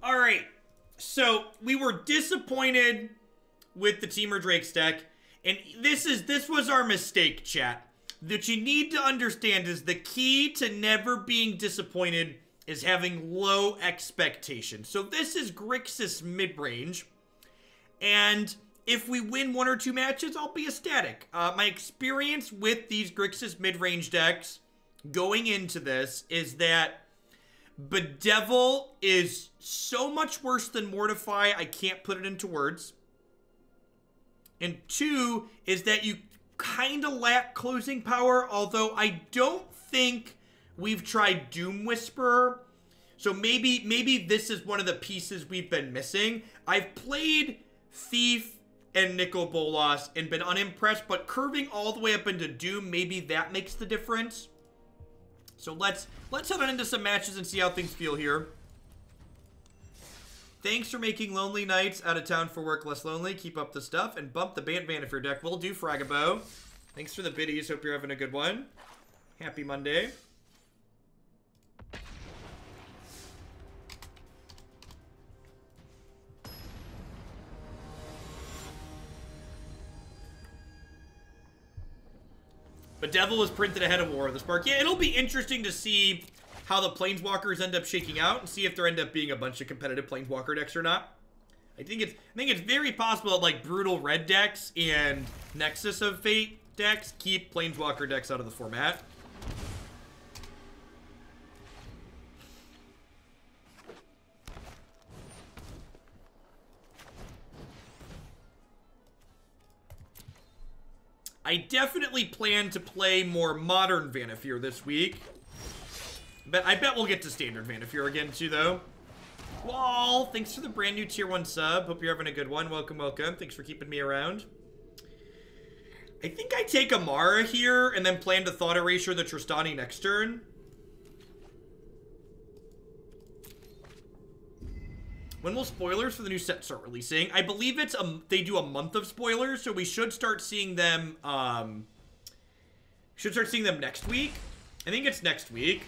All right. So we were disappointed with the Teamer Drake's deck, and this was our mistake, chat. That you need to understand is the key to never being disappointed is having low expectations. So this is Grixis Midrange, and if we win 1 or 2 matches, I'll be ecstatic. My experience with these Grixis Midrange decks going into this is that Bedevil is so much worse than Mortify, I can't put it into words. And 2 is that you kind of lack closing power, although I don't think we've tried Doom Whisperer. So maybe this is one of the pieces we've been missing. I've played Thief and Nicol Bolas and been unimpressed, but curving all the way up into Doom, maybe that makes the difference. So let's head on into some matches and see how things feel here. Thanks for making lonely nights out of town for work less lonely. Keep up the stuff and bump the Bant Vanifer deck. Will do, Fragabo. Thanks for the biddies. Hope you're having a good one. Happy Monday. But Devil was printed ahead of War of the Spark. Yeah, it'll be interesting to see how the Planeswalkers end up shaking out and see if there end up being a bunch of competitive Planeswalker decks or not. I think it's very possible that like Brutal Red decks and Nexus of Fate decks keep Planeswalker decks out of the format. I definitely plan to play more modern Vanifer this week. But I bet we'll get to standard Vanifer again too, though. Wall, thanks for the brand new tier 1 sub. Hope you're having a good one. Welcome, welcome. Thanks for keeping me around. I think I take Amara here and then plan to Thought Erasure the Tristani next turn. When will spoilers for the new set start releasing? I believe it's they do a month of spoilers, so we should start seeing them next week. I think it's next week.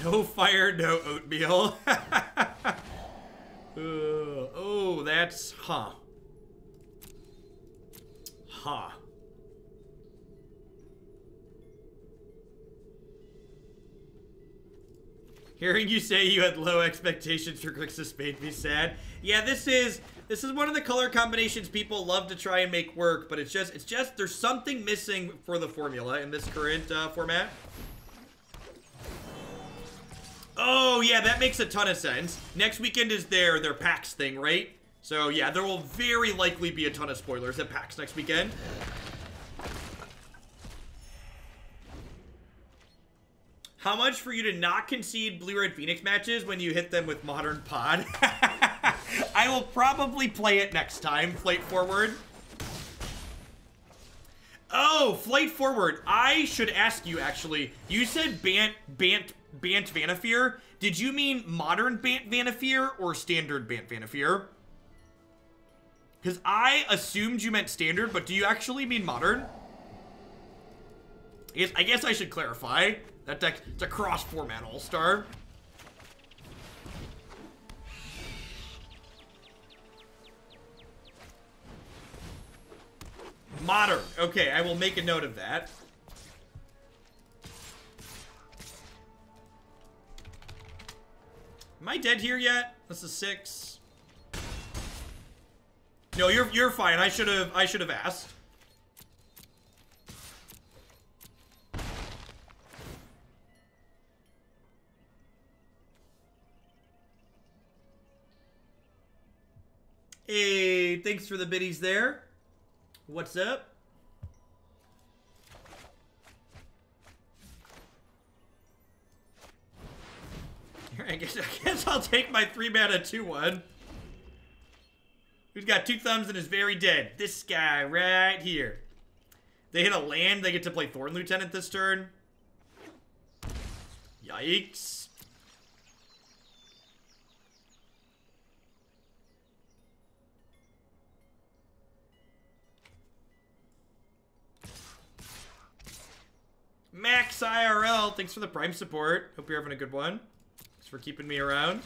No fire, no oatmeal. Oh, that's huh. Hearing you say you had low expectations for Grixis made me sad. Yeah, this is one of the color combinations people love to try and make work, but it's just there's something missing for the formula in this current format. Oh yeah, that makes a ton of sense. Next weekend is their PAX thing, right? So yeah, there will very likely be a ton of spoilers at PAX next weekend. How much for you to not concede Blue-Red Phoenix matches when you hit them with Modern Pod? I will probably play it next time. Flight Forward. Oh, Flight Forward. I should ask you, actually. You said Bant Vanifer. Did you mean Modern Bant Vanifer or Standard Bant Vanifer? Because I assumed you meant Standard, but do you actually mean Modern? I guess I should clarify. That deck, it's a cross-format all-star. Modern. Okay, I will make a note of that. Am I dead here yet? This is 6. No, you're fine. I should have asked. Hey, thanks for the biddies there. What's up? I guess I'll take my 3-mana 2/1. Who's got 2 thumbs and is very dead? This guy right here. They hit a land, they get to play Thorn Lieutenant this turn. Yikes. Max IRL, thanks for the Prime support. Hope you're having a good one. for keeping me around.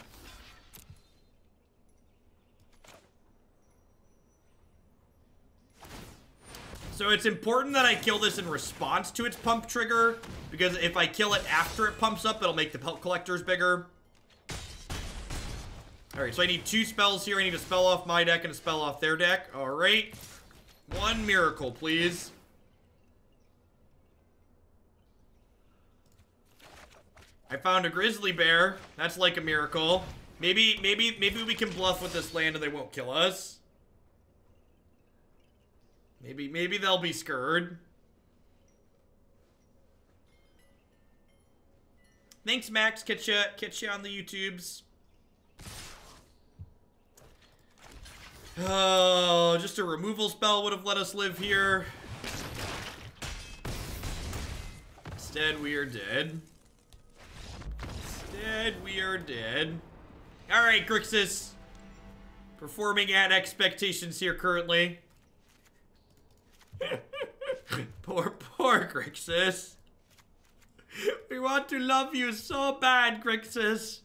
So it's important that I kill this in response to its pump trigger, because if I kill it after it pumps up, it'll make the pelt collectors bigger. Alright, so I need 2 spells here. I need a spell off my deck and a spell off their deck. Alright. 1 miracle, please. I found a grizzly bear. That's like a miracle. Maybe we can bluff with this land and they won't kill us. Maybe they'll be scared. Thanks, Max. Catch ya on the YouTubes. Oh, just a removal spell would have let us live here. Instead, we are dead. Alright, Grixis. Performing at expectations here currently. Poor Grixis. We want to love you so bad, Grixis.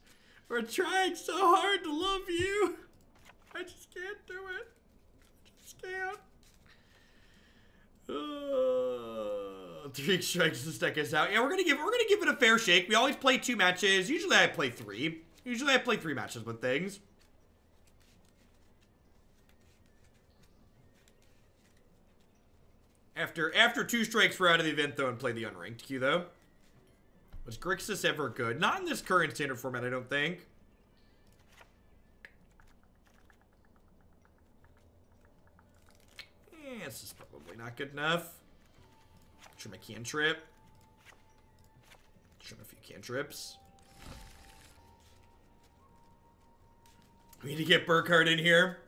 We're trying so hard to love you. I just can't do it. I just can't. 3 strikes, this deck is out. Yeah, we're gonna give it a fair shake. We always play 2 matches. Usually I play 3. Usually I play 3 matches with things. After 2 strikes, we're out of the event, though, and play the unranked queue, though. Was Grixis ever good? Not in this current standard format, I don't think. This is probably not good enough. Trim a cantrip. Trim a few cantrips. We need to get Burkhardt in here.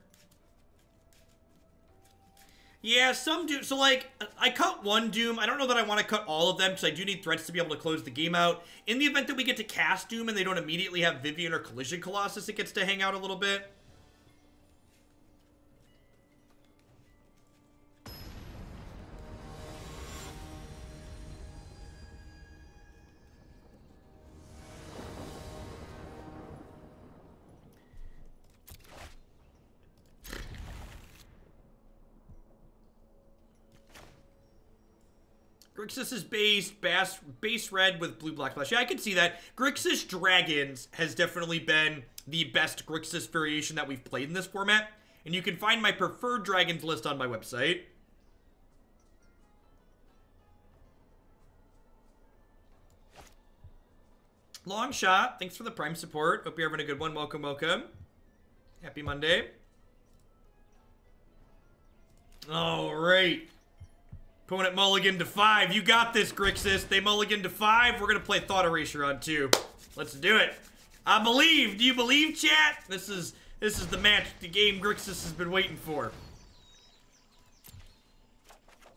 Yeah, some Doom. So, like, I cut 1 Doom. I don't know that I want to cut all of them, because I do need threats to be able to close the game out. In the event that we get to cast Doom and they don't immediately have Vivian or Collision Colossus, it gets to hang out a little bit. Grixis is base red with blue-black splash. Yeah, I can see that. Grixis Dragons has definitely been the best Grixis variation that we've played in this format. And you can find my preferred Dragons list on my website. Long shot. Thanks for the Prime support. Hope you're having a good one. Welcome, welcome. Happy Monday. All right. Opponent mulligan to 5. You got this, Grixis. They mulligan to 5. We're going to play Thought Erasure on 2. Let's do it. I believe. Do you believe, chat? This is the match, the game Grixis has been waiting for.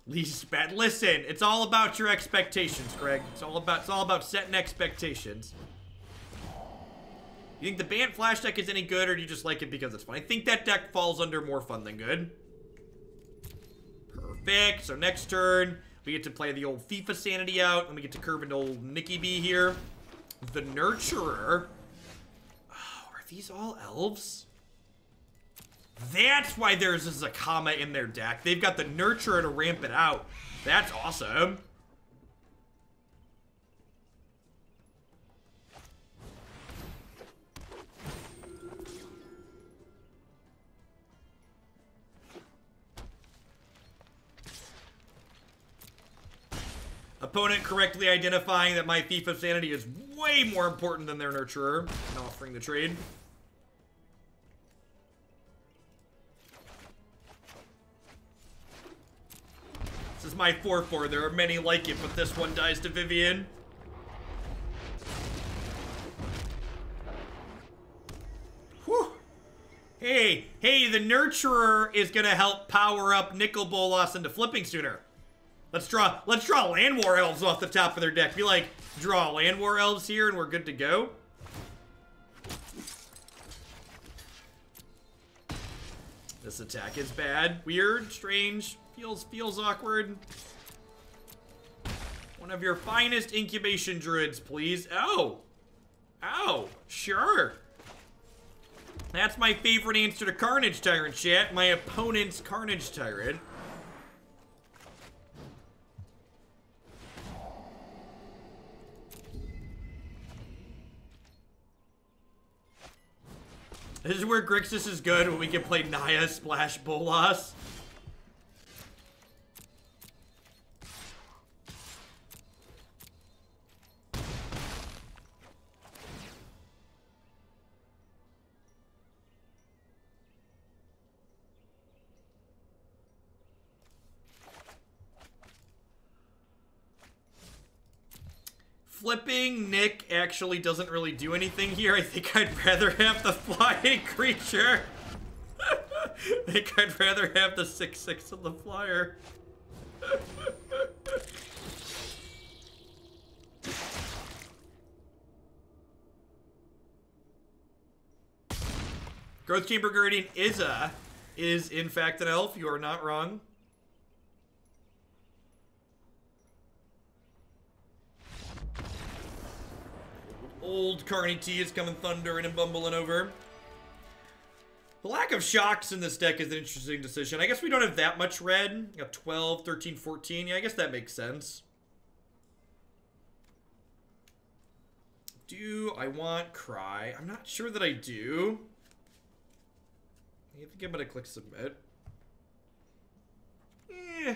Least bad. Listen, it's all about your expectations, Greg. It's all about setting expectations. You think the Bant Flash deck is any good, or do you just like it because it's fun? I think that deck falls under more fun than good. Perfect. So next turn, we get to play the old Thief of Sanity out, and we get to curve into old Nicky B here. The Nurturer. Oh, are these all elves? That's why there's a Zakama in their deck. They've got the Nurturer to ramp it out. That's awesome. Opponent correctly identifying that my Thief of Sanity is way more important than their Nurturer and offering the trade. This is my 4/4. There are many like it, but this one dies to Vivian. Whew. Hey, the Nurturer is gonna help power up Nicol Bolas into flipping sooner. Let's draw Land War Elves off the top of their deck. Be like, draw Land War Elves here and we're good to go. This attack is bad. Weird, strange, feels awkward. One of your finest incubation druids, please. Oh! Oh, sure. That's my favorite answer to Carnage Tyrant, chat. My opponent's Carnage Tyrant. This is where Grixis is good, when we can play Naya Splash Bolas. Flipping Nick actually doesn't really do anything here. I think I'd rather have the flying creature. I think I'd rather have the 6/6 of the flyer. Growth Chamber Guardian is in fact an elf. You are not wrong. Old Carney T is coming thundering and bumbling over. The lack of shocks in this deck is an interesting decision. I guess we don't have that much red. We got 12, 13, 14. Yeah, I guess that makes sense. Do I want Cry? I'm not sure that I do. I think I'm going to click Submit. I'm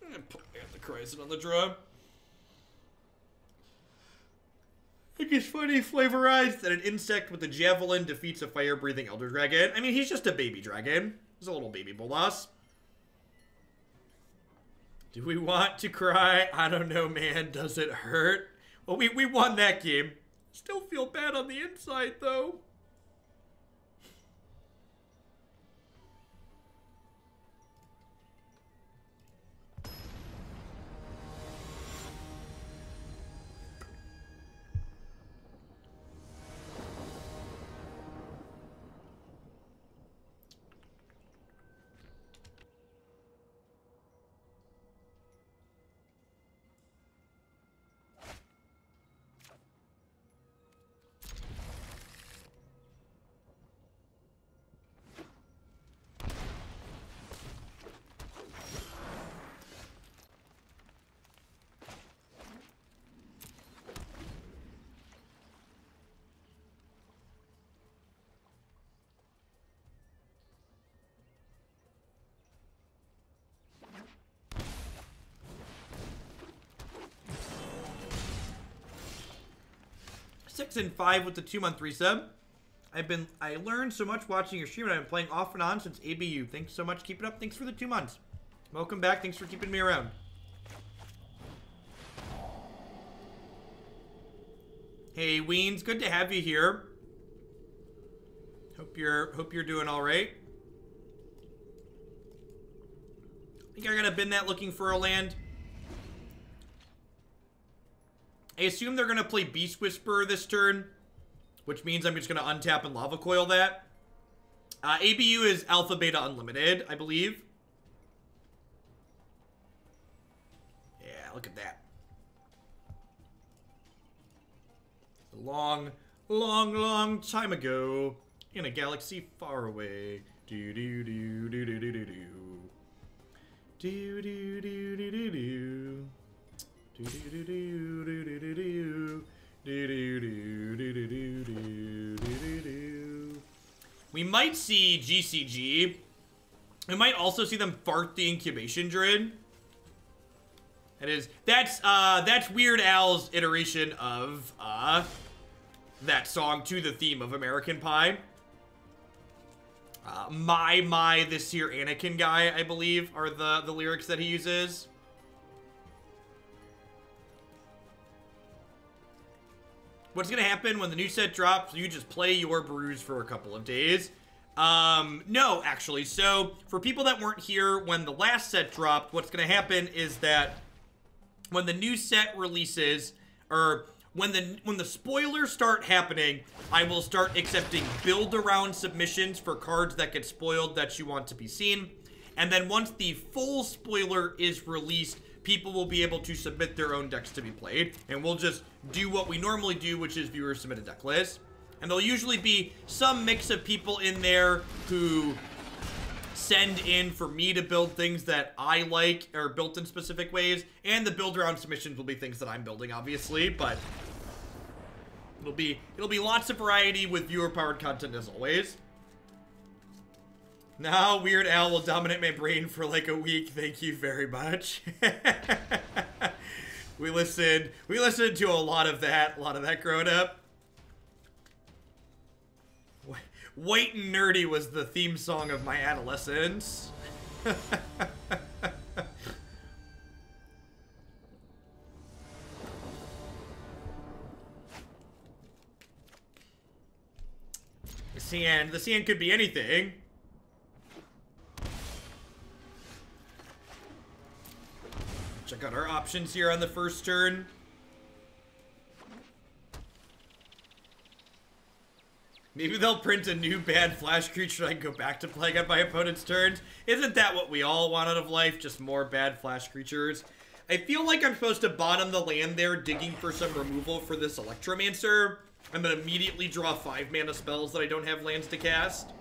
going to put the Cryson on the draw. I think it's funny, flavorized, that an insect with a javelin defeats a fire-breathing elder dragon. I mean, he's just a baby dragon. He's a little baby Bolas. Do we want to cry? I don't know, man. Does it hurt? Well, we won that game. Still feel bad on the inside, though. Six and 5 with the 2-month resub. I learned so much watching your stream, and I've been playing off and on since ABU. Thanks so much. Keep it up. Thanks for the 2 months. Welcome back. Thanks for keeping me around. Hey, Weens. Good to have you here. Hope you're doing all right. I think I'm gonna bin that looking for a land. I assume they're going to play Beast Whisperer this turn, which means I'm just going to untap and Lava Coil that. ABU is Alpha Beta Unlimited, I believe. Yeah, look at that. A long, long, long time ago, in a galaxy far away. Do-do-do-do-do-do-do-do. Do-do-do-do-do-do. We might see GCG. We might also see them fart the Incubation Druid. That's Weird Al's iteration of that song to the theme of American Pie. My this here Anakin guy, I believe, are the lyrics that he uses. What's gonna happen when the new set drops? You just play your brews for a couple of days. No, actually. So, for people that weren't here when the last set dropped, what's gonna happen is that when the new set releases, or when the spoilers start happening, I will start accepting build-around submissions for cards that get spoiled that you want to be seen. And then once the full spoiler is released, people will be able to submit their own decks to be played. And we'll just do what we normally do, which is viewers submit a deck list. And there'll usually be some mix of people in there who send in for me to build things that I like or built in specific ways. And the build around submissions will be things that I'm building, obviously. But it'll be lots of variety with viewer powered content as always. Now Weird Al will dominate my brain for like a week. Thank you very much. we listened to a lot of that growing up. White and Nerdy was the theme song of my adolescence. The sand could be anything. Check out our options here on the first turn. Maybe they'll print a new bad flash creature I can go back to playing on my opponent's turns. Isn't that what we all want out of life? Just more bad flash creatures. I feel like I'm supposed to bottom the land there, digging for some removal for this Electromancer. I'm gonna immediately draw 5 mana spells that I don't have lands to cast.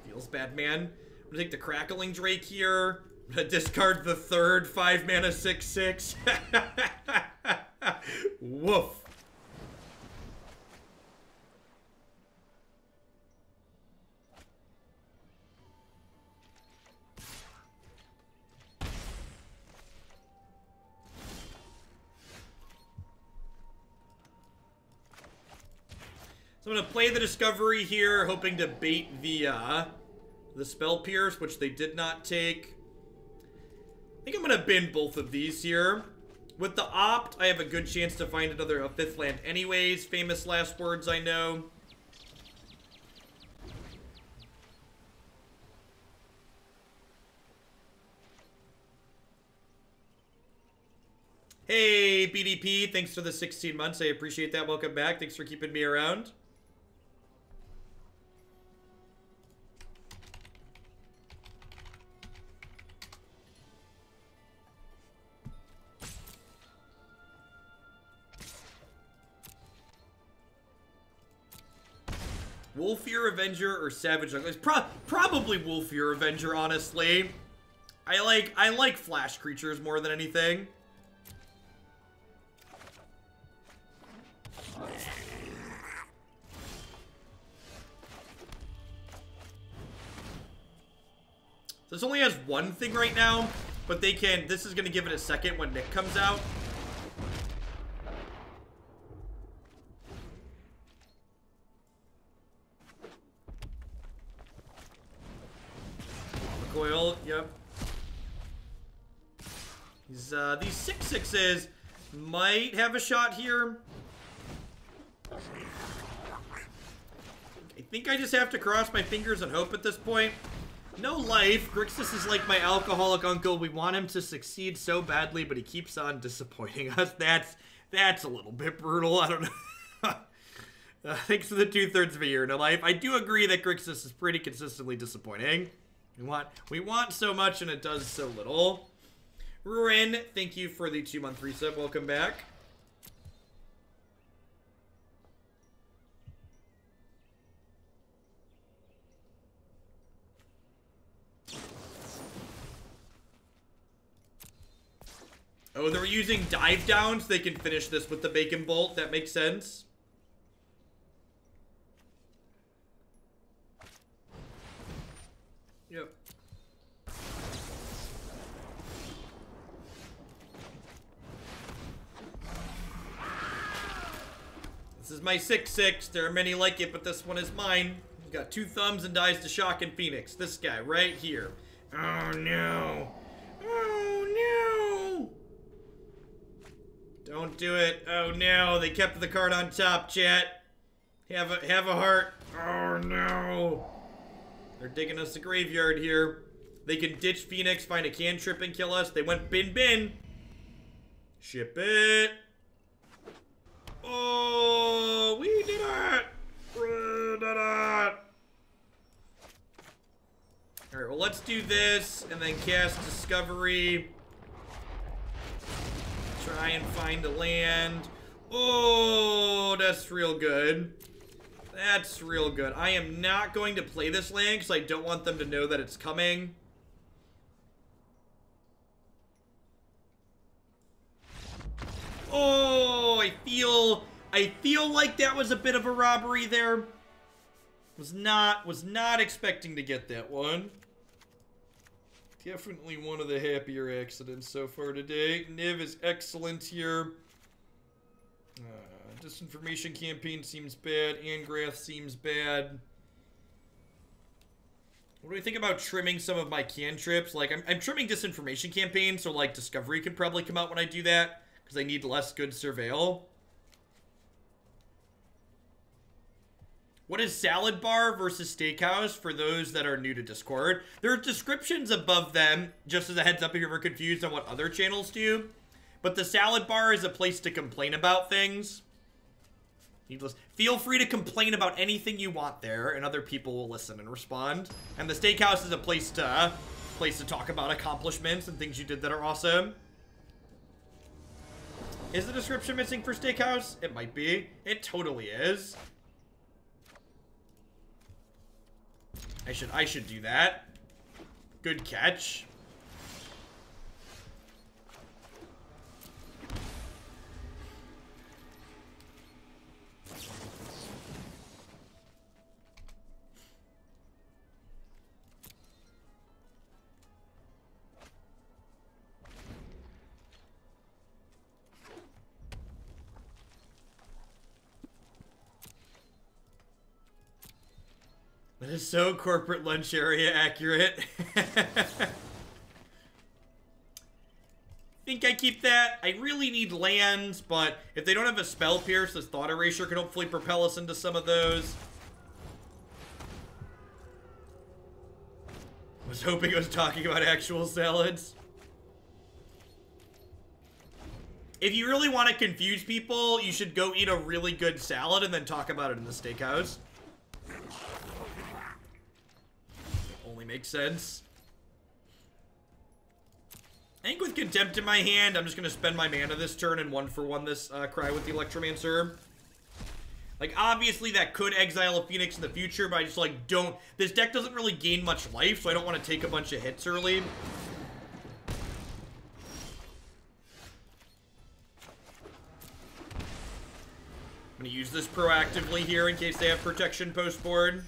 Feels bad, man. I'm gonna take the Crackling Drake here. I'm gonna discard the third 5 mana 6/6. Woof. So I'm going to play the Discovery here, hoping to bait the Spell Pierce, which they did not take. I think I'm going to bin both of these here. With the Opt, I have a good chance to find another 5th land anyways. Famous last words, I know. Hey, BDP, thanks for the 16 months. I appreciate that. Welcome back. Thanks for keeping me around. Wolfear Avenger or Savage Jungler? Probably Wolfear Avenger, honestly. I like flash creatures more than anything. This only has one thing right now, but they can. This is going to give it a second when Nick comes out. Lava Coil, yep. These 6/6s might have a shot here. I think I just have to cross my fingers and hope at this point. No life. Grixis is like my alcoholic uncle. We want him to succeed so badly, but he keeps on disappointing us. That's a little bit brutal. I don't know. Thanks for the 2/3 of a year. No life. I do agree that Grixis is pretty consistently disappointing. We want so much and it does so little. Rin, thank you for the 2-month resub. Welcome back. Oh, they're using dive down so they can finish this with the Bacon Bolt. That makes sense. Yep. This is my 6/6. There are many like it, but this one is mine. He's got 2 thumbs and dies to Shock and Phoenix. This guy right here. Oh no. Oh no. Don't do it. Oh no, they kept the card on top, chat. Have a heart. Oh no. They're digging us a graveyard here. They can ditch Phoenix, find a cantrip, and kill us. They went bin. Ship it. Oh, we did it. We did it. Alright, well, let's do this, and then cast Discovery. Try and find a land. Oh, that's real good. That's real good. I am not going to play this land, because I don't want them to know that it's coming. Oh, I feel like that was a bit of a robbery there. Was not expecting to get that one. Definitely one of the happier accidents so far today. Niv is excellent here. Disinformation Campaign seems bad. Angrath seems bad. What do we think about trimming some of my cantrips? Like, I'm trimming Disinformation Campaign, so, like, Discovery could probably come out when I do that, because I need less good surveil. What is Salad Bar versus Steakhouse for those that are new to Discord? There are descriptions above them, just as a heads up if you're ever confused on what other channels do. But the Salad Bar is a place to complain about things. Feel free to complain about anything you want there, and other people will listen and respond. And the Steakhouse is a place to talk about accomplishments and things you did that are awesome. Is the description missing for Steakhouse? It might be. It totally is. I should do that. Good catch. That is so corporate lunch area accurate. Think I keep that. I really need lands, but if they don't have a spell pierce, this Thought Erasure could hopefully propel us into some of those. I was hoping I was talking about actual salads. If you really want to confuse people, you should go eat a really good salad and then talk about it in the steakhouse. Makes sense. I think with Contempt in my hand, I'm just going to spend my mana this turn and 1-for-1 this Cry with the Electromancer. Like, obviously that could exile a Phoenix in the future, but I just, like, don't... This deck doesn't really gain much life, so I don't want to take a bunch of hits early. I'm going to use this proactively here in case they have protection post-board.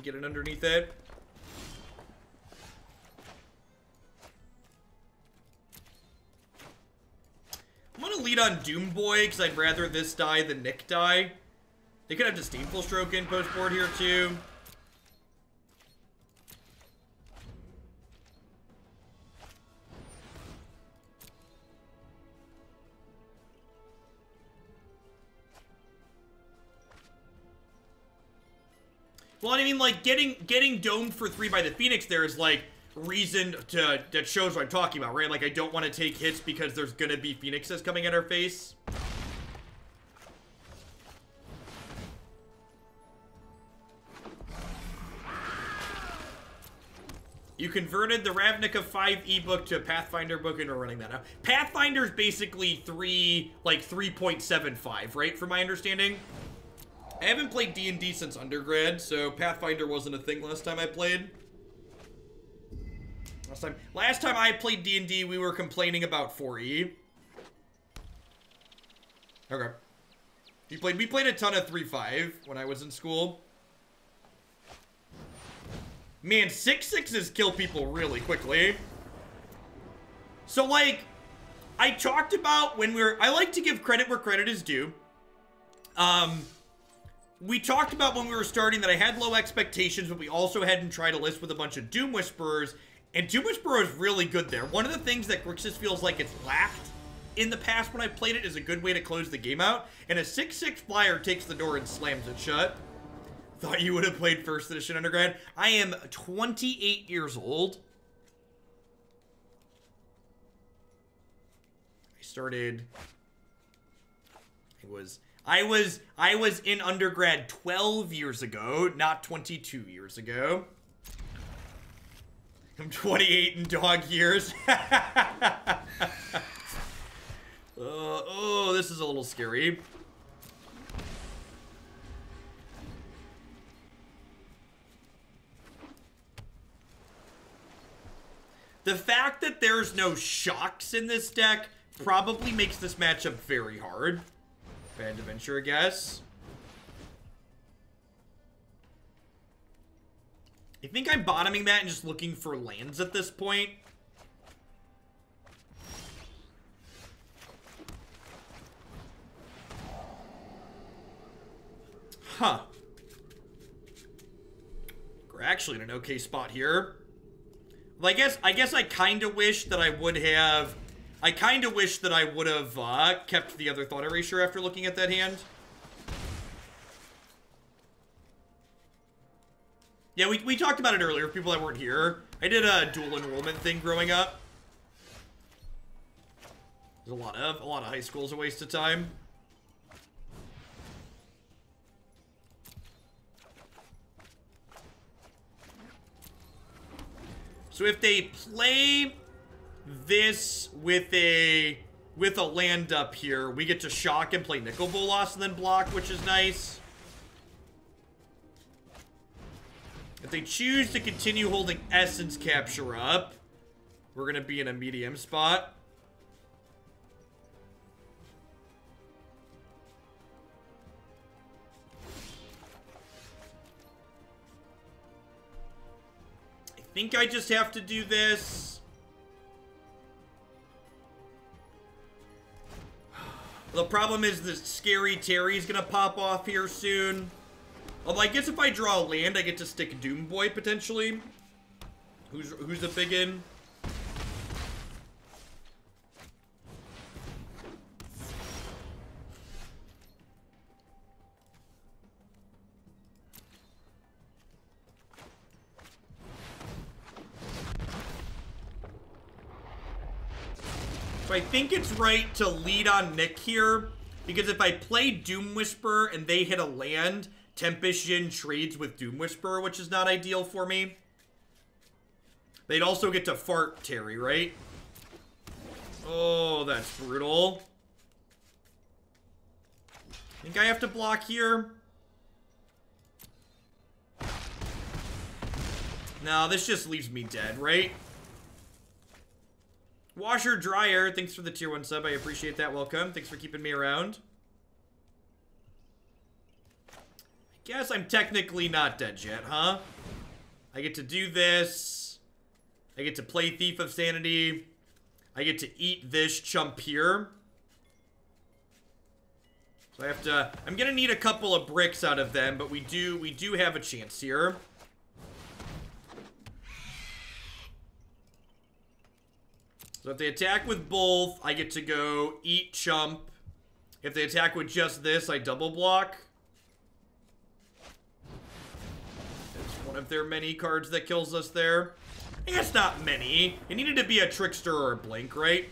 Get in underneath it. I'm gonna lead on Doom Boy because I'd rather this die than Nick die. They could have Disdainful Stroke in post board here too. Well, I mean, like, getting domed for 3 by the Phoenix there is, like, reason to... That shows what I'm talking about, right? Like, I don't want to take hits because there's gonna be Phoenixes coming at our face. You converted the Ravnica 5 ebook to a Pathfinder book and we're running that now. Pathfinder's basically 3.75, right? From my understanding. I haven't played D&D since undergrad, so Pathfinder wasn't a thing last time I played. Last time I played D&D, we were complaining about 4E. Okay. We played a ton of 3.5 when I was in school. Man, 6/6s kill people really quickly. So, like, I talked about when I like to give credit where credit is due. We talked about when we were starting that I had low expectations, but we also hadn't tried a list with a bunch of Doom Whisperers, and Doom Whisperer is really good there. One of the things that Grixis feels like it's lacked in the past when I played it is a good way to close the game out, and a 6/6 flyer takes the door and slams it shut. Thought you would have played first edition undergrad. I am 28 years old. I was in undergrad 12 years ago, not 22 years ago. I'm 28 in dog years. Oh, this is a little scary. The fact that there's no shocks in this deck probably makes this matchup very hard. Bad to venture, I guess. I think I'm bottoming that and just looking for lands at this point. Huh. We're actually in an okay spot here. Well, I guess I kind of wish that I would have... kept the other Thought Erasure after looking at that hand. Yeah, we talked about it earlier, for people that weren't here. I did a dual enrollment thing growing up. There's a lot of high school's a waste of time. So if they play this with a land up here, we get to shock and play Nicol Bolas and then block, which is nice. If they choose to continue holding Essence Capture up, we're going to be in a medium spot. I think I just have to do this. The problem is the Scary Terry's going to pop off here soon. Although I guess if I draw a land, I get to stick Doom Boy potentially. Who's a big in? So I think it's right to lead on Nick here, because if I play Doom Whisper and they hit a land, Tempest Jin trades with Doom Whisperer, which is not ideal for me. They'd also get to fart Terry, right? Oh, that's brutal. I think I have to block here. No, this just leaves me dead, right? Washer Dryer, thanks for the tier 1 sub. I appreciate that. Welcome. Thanks for keeping me around. Guess I'm technically not dead yet, huh? I get to do this. I get to play Thief of Sanity. I get to eat this chump here. So I have to... I'm gonna need a couple of bricks out of them, but we do have a chance here. So if they attack with both, I get to go eat chump. If they attack with just this, I double block. One of their many cards that kills us there. I guess not many. It needed to be a Trickster or a Blink, right?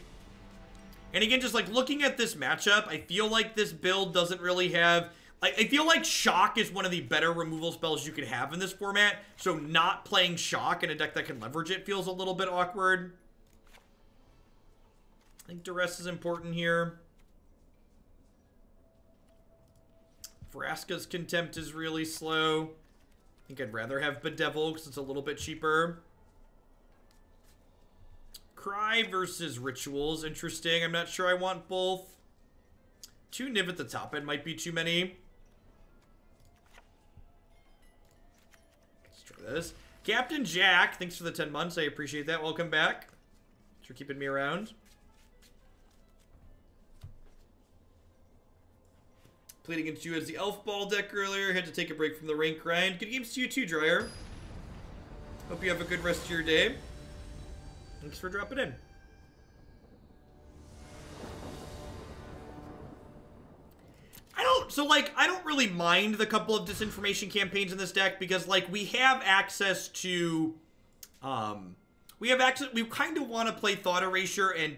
And again, just like looking at this matchup, I feel like this build doesn't really have... I feel like Shock is one of the better removal spells you can have in this format. So not playing Shock in a deck that can leverage it feels a little bit awkward. I think Duress is important here. Vraska's Contempt is really slow. I think I'd rather have Bedevil because it's a little bit cheaper. Cry versus Rituals, interesting. I'm not sure I want both. 2 Niv at the top end might be too many. Let's try this. Captain Jack, thanks for the 10 months. I appreciate that. Welcome back. Thanks for keeping me around. Played against you as the Elf Ball deck earlier. Had to take a break from the rank grind. Good games to you too, Dryer. Hope you have a good rest of your day. Thanks for dropping in. I don't really mind the couple of disinformation campaigns in this deck because, like, we have access to we kind of want to play Thought Erasure and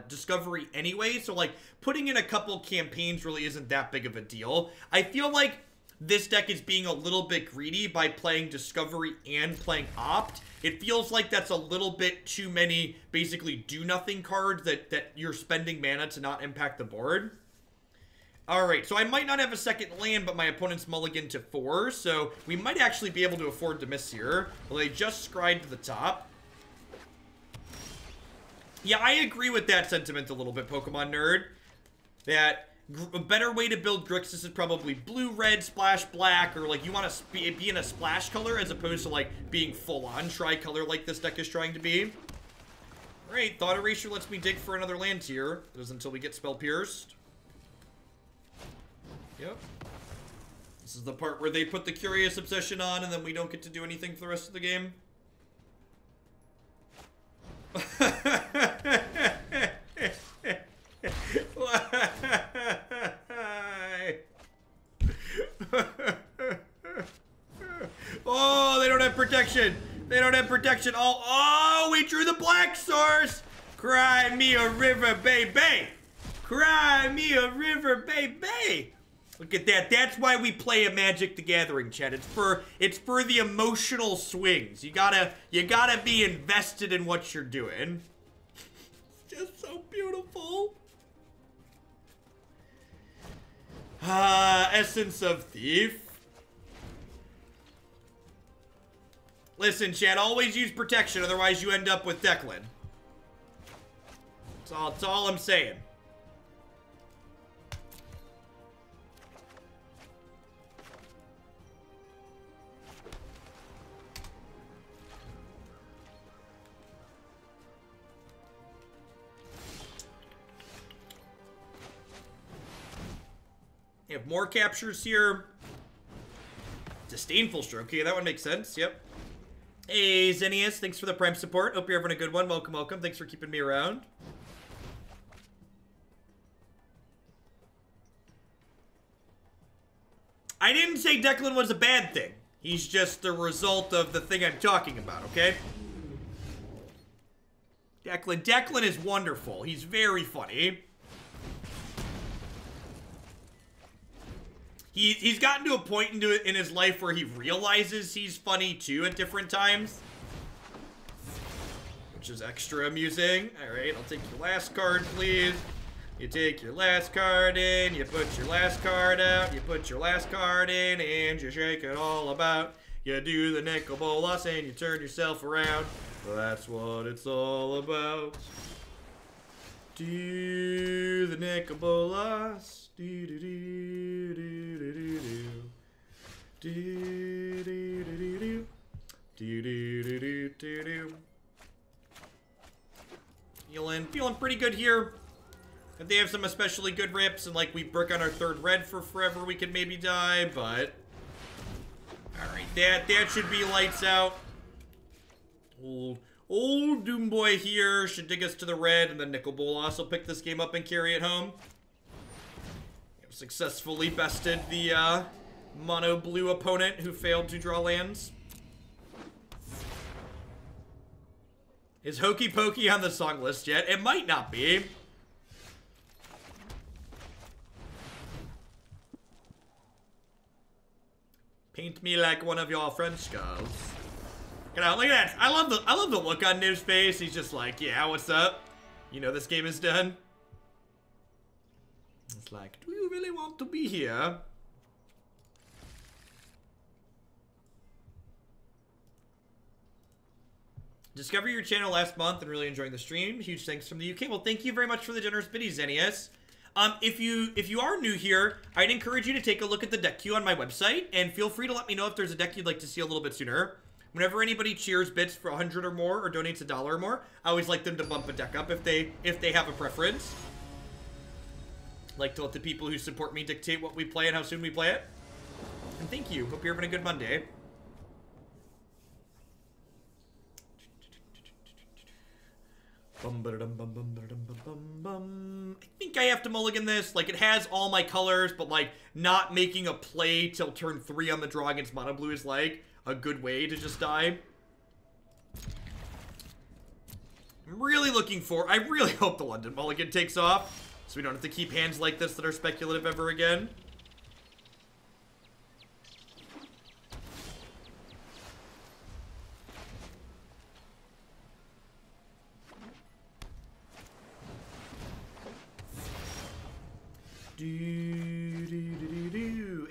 Discovery anyway, so like putting in a couple campaigns really isn't that big of a deal. I feel like this deck is being a little bit greedy by playing Discovery and playing Opt. It feels like that's a little bit too many basically do-nothing cards that you're spending mana to not impact the board. Alright, so I might not have a second land, but my opponent's mulligan to 4, so we might actually be able to afford to miss here. Well, they just scried to the top. Yeah, I agree with that sentiment a little bit, Pokemon Nerd. That a better way to build Grixis is probably blue, red, splash, black, or like you want to be in a splash color as opposed to like being full-on tri-color like this deck is trying to be. Alright, Thought Erasure lets me dig for another land here. It is until we get Spell Pierced. Yep. This is the part where they put the Curious Obsession on and then we don't get to do anything for the rest of the game. Oh, they don't have protection. They don't have protection. Oh, we drew the black source. Cry me a river, baby. Cry me a river, baby. Look at that. That's why we play a Magic the Gathering, chat. It's for the emotional swings. You gotta be invested in what you're doing. It's just so beautiful. Essence of Thief. Listen, chat, always use protection, otherwise you end up with Declan. That's all I'm saying. You have more captures here. Disdainful Stroke. Okay, that one makes sense. Yep. Hey, Xenius. Thanks for the Prime support. Hope you're having a good one. Welcome, welcome. Thanks for keeping me around. I didn't say Declan was a bad thing. He's just the result of the thing I'm talking about, okay? Declan is wonderful. He's very funny. He's gotten to a point in his life where he realizes he's funny too at different times, which is extra amusing. All right, I'll take your last card, please. You take your last card in, you put your last card out, you put your last card in, and you shake it all about. You do the Nicol Bolas and you turn yourself around. That's what it's all about. Do the Nicol Bolas. Do do do do do do do do do do do do do do. Feeling pretty good here. If they have some especially good rips and like we brick on our third red for forever, we could maybe die, but alright, that should be lights out. Old Doom Boy here should dig us to the red, and then Nicol Bolas will pick this game up and carry it home. Successfully bested the mono blue opponent who failed to draw lands. Is Hokey Pokey on the song list yet? It might not be. Paint me like one of your French girls. Look at that. I love the look on Niv's face. He's just like, yeah, what's up? You know this game is done. It's like, do you really want to be here? Discovered your channel last month and really enjoying the stream. Huge thanks from the UK. Well, thank you very much for the generous biddies, Xenius. If you are new here, I'd encourage you to take a look at the deck queue on my website, and feel free to let me know if there's a deck you'd like to see a little bit sooner. Whenever anybody cheers bits for 100 or more, or donates $1 or more, I always like them to bump a deck up if they have a preference. Like to let the people who support me dictate what we play and how soon we play it. And thank you. Hope you're having a good Monday. I think I have to mulligan this. Like, it has all my colors, but like not making a play till turn 3 on the draw against mono blue is like a good way to just die. I'm really looking for... I really hope the London Mulligan takes off, so we don't have to keep hands like this that are speculative ever again.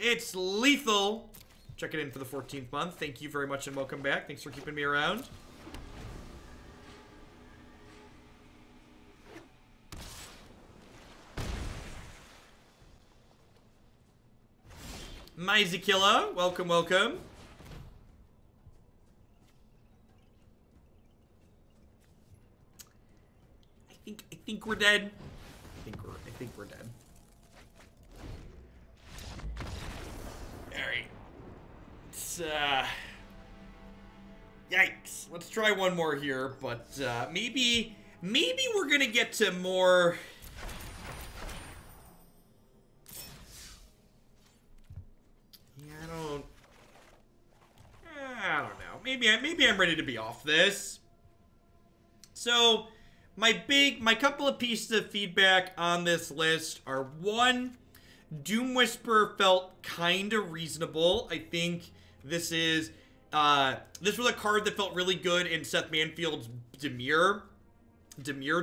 It's lethal. Checking in for the 14th month. Thank you very much and welcome back. Thanks for keeping me around. Mizakilla, welcome, welcome. I think we're dead. I think we're dead. Alright. It's, yikes. Let's try one more here, but, maybe we're gonna get to more... Yeah, I don't know. Maybe I'm ready to be off this. So... My couple of pieces of feedback on this list are, one, Doom Whisper felt kind of reasonable. I think this was a card that felt really good in Seth Manfield's Dimir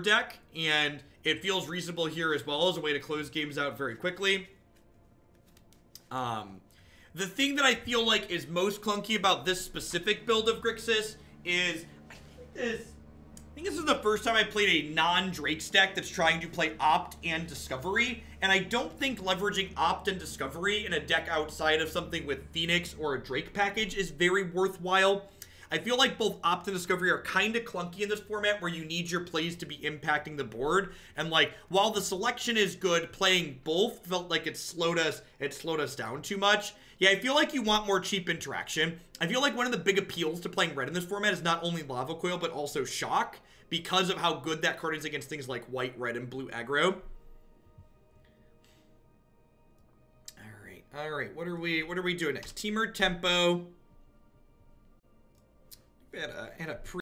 deck, and it feels reasonable here as well as a way to close games out very quickly. The thing that I feel like is most clunky about this specific build of Grixis is, I think this is the first time I played a non-Drake's deck that's trying to play Opt and Discovery, and I don't think leveraging Opt and Discovery in a deck outside of something with Phoenix or a Drake package is very worthwhile. I feel like both Opt and Discovery are kind of clunky in this format where you need your plays to be impacting the board, and like, while the selection is good, playing both felt like it slowed us down too much. Yeah, I feel like you want more cheap interaction. I feel like one of the big appeals to playing red in this format is not only Lava Coil, but also Shock, because of how good that card is against things like white, red, and blue aggro. All right. What are we doing next? Teamer Tempo. We had a